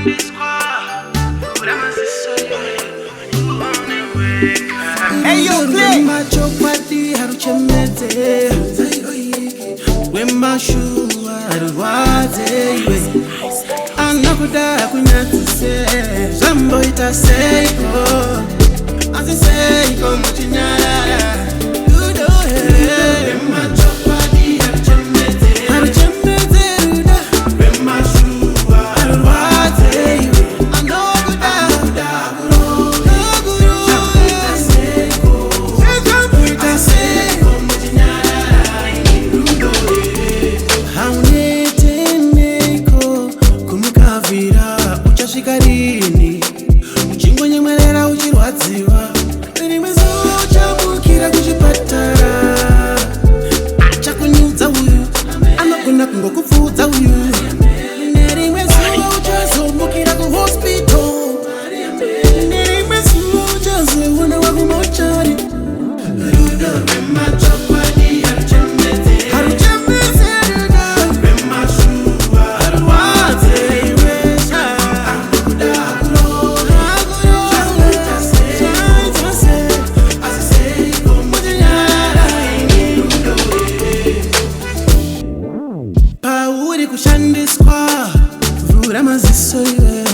Hey yo, play. Zvamboita seiko, asi seiko muchinyara. Uchasvikarini uchingonyemwerera uchirwadziwa rimwe zuva uchamukira kuchipatara achakunyudza uyu anogona kungokupfuudza uyu nerimwe zuva uchazomukira kuhospital nerimwe zuva uchazoona wakumochari rudo rwemachokwadi haruchemedze kushandiswa vhura maziso iwe